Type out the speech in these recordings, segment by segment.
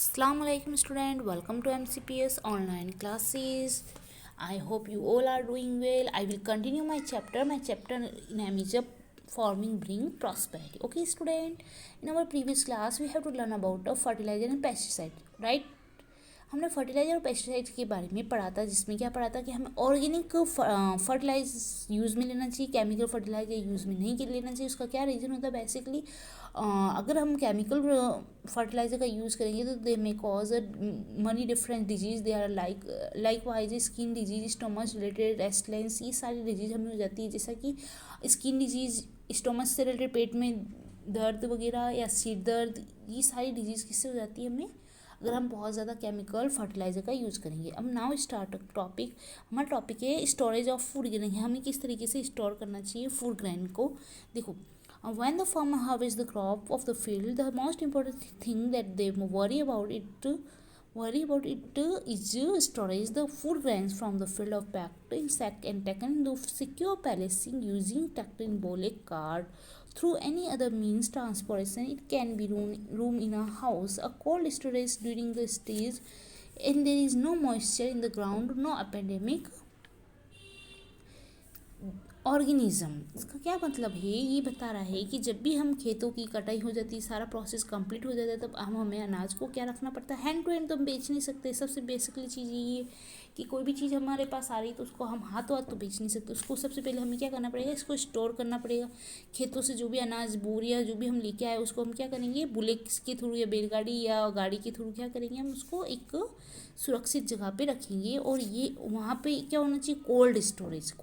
Assalamu alaikum student, welcome to MCPS online classes. I hope you all are doing well. I will continue my chapter. My chapter name is forming bring prosperity. Okay student, in our previous class we have to learn about fertilizer and pesticide, right? हमने fertiliser और pesticides के बारे में पढ़ा था, जिसमें क्या पढ़ा था कि हमें ऑर्गेनिक फर्टिलाइज यूज़ में लेना चाहिए, केमिकल फर्टिलाइजर यूज़ में नहीं लेना चाहिए। उसका क्या रीज़न होता है बेसिकली, अगर हम केमिकल फर्टिलाइज़र का यूज़ करेंगे तो they may cause many different disease. They are like wise skin disease, stomach related restlessness, ये सारी डिजीज़ हमें हो जाती है। जैसा कि स्किन डिजीज़, स्टोमच से रिलेटेड पेट में दर्द वगैरह या सिर दर्द, ये सारी डिजीज़ किससे हो जाती है हमें, अगर हम बहुत ज़्यादा केमिकल फर्टिलाइज़र का यूज़ करेंगे। अब नाउ स्टार्ट टॉपिक, हमारा टॉपिक है स्टोरेज ऑफ फूड ग्रेन। हमें किस तरीके से स्टोर करना चाहिए फूड ग्रेन को। देखो, when the farmer harvests the crop of the field, the most important thing that they worry about it is storage the food grains from the field of packed in sack and taken into secure placing using tractor-embolic cart. Through any other means transportation, it can be room in a house, a cold storage during the stage, and there is no moisture in the ground, no epidemic organism. इसका क्या मतलब है, ये बता रहा है कि जब भी हम खेतों की कटाई हो जाती है, सारा प्रोसेस कंप्लीट हो जाता है, तब हमें अनाज को क्या रखना पड़ता है, हैंड टू हैंड तो हम बेच नहीं सकते। सबसे बेसिकली चीज़ ये है कि कोई भी चीज़ हमारे पास आ रही है तो उसको हम हाथों हाथ तो बेच नहीं सकते। उसको सबसे पहले हमें क्या करना पड़ेगा, इसको स्टोर करना पड़ेगा। खेतों से जो भी अनाज, बोरिया जो भी हम लेके आए, उसको हम क्या करेंगे, बुलेट के थ्रू या बैलगाड़ी या गाड़ी के थ्रू क्या करेंगे, हम उसको एक सुरक्षित जगह पे रखेंगे। और ये वहाँ पे क्या होना चाहिए, कोल्ड स्टोरेज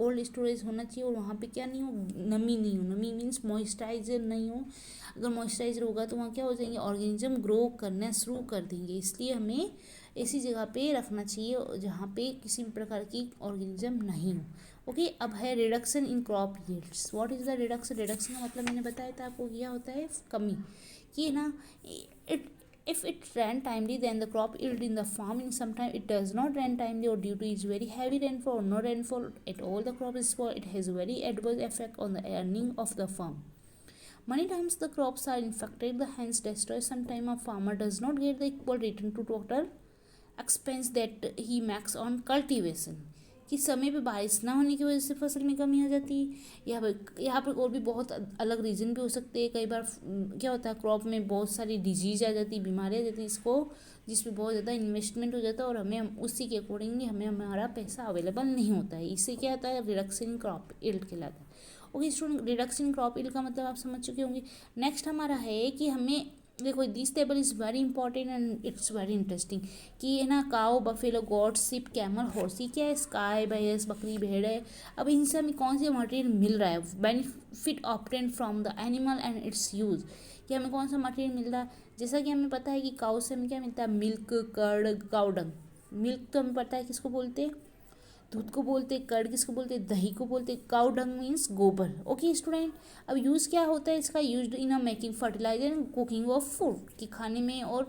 होना चाहिए। और वहाँ पे क्या नहीं हो, नमी नहीं हो। नमी मीन्स मॉइस्चराइजर नहीं हो। अगर मॉइस्चराइजर होगा तो वहाँ क्या हो जाएंगे, ऑर्गेनिज्म ग्रो करना शुरू कर देंगे। इसलिए हमें ऐसी जगह पे रखना चाहिए जहाँ पे किसी भी प्रकार की ऑर्गेनिज्म नहीं हो। ओके, अब है reduction in crop yields. What is the reduction का मतलब मैंने बताया था आपको, क्या होता है कमी, कि ना it if it rain timely, then the crop yield in the farm. In sometime it does not rain timely, or due to its very heavy rainfall or no rainfall at all, the crop is spoiled. It has a very adverse effect on the earning of the farm. Many times the crops are infected, the hence destroyed. Sometime a farmer does not get the equal return to total expense that he makes on cultivation, कि समय पे बारिश ना होने की वजह से फसल में कमी आ जाती है। यहाँ पर और भी बहुत अलग रीज़न भी हो सकते हैं। कई बार क्या होता है, क्रॉप में बहुत सारी डिजीज आ जाती है, बीमारी आ जाती है, इसको जिसमें बहुत ज़्यादा इन्वेस्टमेंट हो जाता है और हमें उसी के अकॉर्डिंगली हमें हमारा पैसा अवेलेबल नहीं होता है। इससे क्या होता है, रिडक्शन इन क्रॉप यील्ड कहलाता है। Okay student, reduction in crop yield का मतलब आप समझ चुके होंगे। नेक्स्ट हमारा है कि हमें, देखो this table is very important and it's very interesting, कि है ना, cow, buffalo, goat, sheep, camel, horse, ये क्या है, स्काई, भैंस, बकरी, भेड़ है। अब इनसे हमें कौन सी मटेरियल मिल रहा है, benefit obtain from the animal and it's use, कि हमें कौन सा मटेरियल मिल रहा है। जैसा कि हमें पता है कि काउ से हमें क्या मिलता है, मिल्क, कर्ड, काउडंग। मिल्क तो हमें पता है किसको बोलते हैं, दूध को बोलते हैं। कर्ड किसको बोलते हैं, दही को बोलते हैं। काउ डंग मीन्स गोबर। ओके स्टूडेंट, अब यूज़ क्या होता है इसका, used in a making fertiliser and cooking of food, कि खाने में और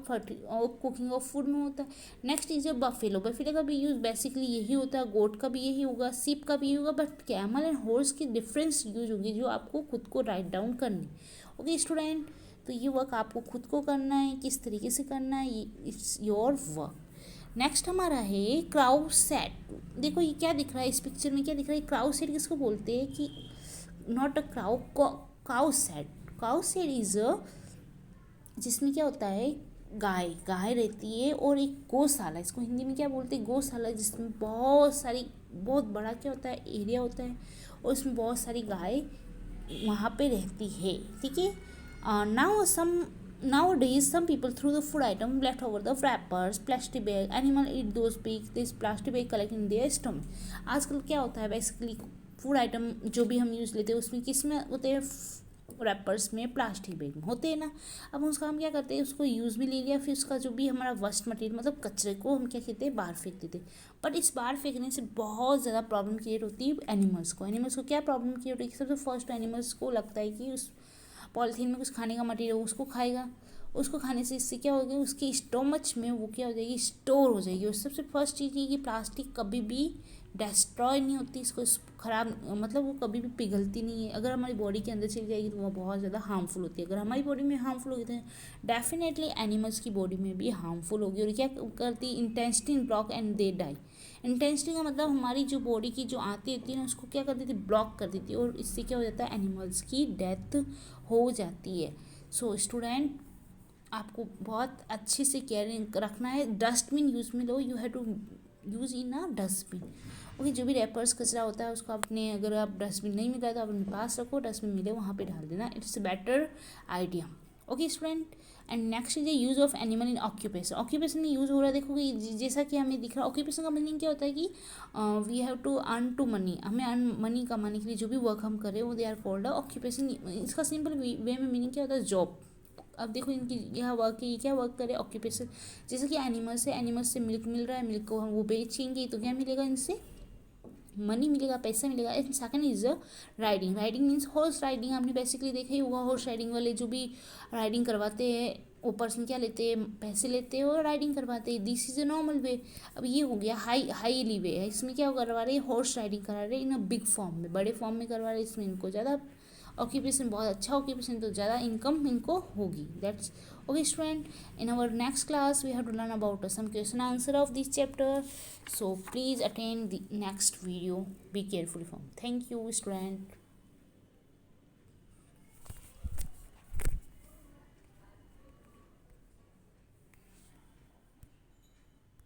कुकिंग ऑफ फूड में होता है। Next is buffalo. बफेलो का भी यूज़ बेसिकली यही होता है, गोट का भी यही होगा, सीप का भी यही होगा, बट कैमल एंड हॉर्स की डिफरेंस यूज होगी जो आपको खुद को राइट डाउन करनी। ओके स्टूडेंट, तो ये वर्क आपको खुद को करना है, किस तरीके से करना है, इट्स योर वर्क। नेक्स्ट हमारा है क्राउ सेट। देखो ये क्या दिख रहा है, इस पिक्चर में क्या दिख रहा है, क्राउ सेट किसको बोलते हैं, कि not a crow, cowshed. Cowshed is जिसमें क्या होता है, गाय रहती है और एक गौशाला, इसको हिंदी में क्या बोलते हैं, गौशाला, जिसमें बहुत बड़ा क्या होता है, एरिया होता है, और उसमें बहुत सारी गाय वहाँ पे रहती है। ठीक है, Nowadays, some people throw the food item left over, the wrappers, plastic bag, animal eat those pigs, this plastic bag collect in their stomach. आजकल क्या होता है बेसिकली, फूड आइटम जो भी हम यूज़ लेते हैं उसमें किस में होते हैं, रैपर्स में, प्लास्टिक बैग में होते हैं ना। अब उसका हम क्या करते हैं, उसको यूज़ भी ले लिया, फिर उसका जो भी हमारा वेस्ट मटेरियल मतलब कचरे को हम क्या कहते हैं, बाहर फेंक देते हैं। बट इस बाहर फेंकने से बहुत ज़्यादा प्रॉब्लम क्रिएट होती है एनिमल्स को क्या प्रॉब्लम क्रिएट होती है, सबसे फर्स्ट एनिमल्स को लगता है कि उस पॉलीथीन में कुछ खाने का मटेरियल उसको खाएगा, उसको खाने से इससे क्या होगा, उसकी स्टोमच में वो क्या हो जाएगी, स्टोर हो जाएगी। और सबसे फर्स्ट चीज़ ये कि प्लास्टिक कभी भी डिस्ट्रॉय नहीं होती, इसको ख़राब मतलब वो कभी भी पिघलती नहीं है। अगर हमारी बॉडी के अंदर चली जाएगी तो वो बहुत ज़्यादा हार्मफुल होती है। अगर हमारी बॉडी में हार्मफुल होगी तो डेफिनेटली एनिमल्स की बॉडी में भी हार्मफुल होगी। और क्या करती, intestine block and they die. Intestine का मतलब हमारी जो बॉडी की जो आती होती है ना, उसको क्या कर देती, ब्लॉक कर देती है, और इससे क्या हो जाता है, एनिमल्स की डेथ हो जाती है। सो स्टूडेंट, आपको बहुत अच्छे से केयरिंग रखना है। डस्टबिन यूज़ में लो, you have to use in a dustbin. Okay, जो भी रैपर्स कचरा होता है उसको अपने, अगर आप डस्टबिन नहीं मिला तो आप अपने पास रखो, डस्टबिन मिले वहाँ पे डाल देना, it's a better idea. Okay student, and next is the use of animal in occupation. Occupation में यूज़ हो रहा है, देखोगे जैसा कि हमें दिख रहा है, ऑक्यूपेशन का मीनिंग क्या होता है कि we have to earn to money, हमें अर्न मनी कमाने के लिए जो भी वर्क हम करें वो दे आर कॉल्ड ऑक्यूपेशन। इसका सिंपल वे में मीनिंग क्या होता है, जॉब। अब देखो इनकी यह वर्क है, ये क्या वर्क करे, ऑक्यूपेशन। जैसे कि एनिमल्स है, एनिमल्स से मिल्क मिल रहा है, मिल्क को हम वो बेचेंगे तो क्या मिलेगा, इनसे मनी मिलेगा, पैसा मिलेगा। And second is riding. Riding means horse riding, आपने बेसिकली देखा ही होगा, हॉर्स राइडिंग वाले जो भी राइडिंग करवाते हैं वो पर्सन क्या लेते हैं, पैसे लेते हैं और राइडिंग करवाते हैं। This is a normal way. अब ये हो गया हाईली वे है, इसमें क्या करवा रहे हैं, हॉर्स राइडिंग करा रहे हैं इन अ बिग फॉर्म में, बड़े फॉर्म में करवा रहे हैं। इसमें इनको ज़्यादा ऑक्यूपेशन, बहुत अच्छा ऑक्यूपेशन, तो ज़्यादा इनकम इनको होगी। That's okay student. In our next class we have to learn about some question answer of this chapter, so please attend the next video. Be careful from. Thank you student.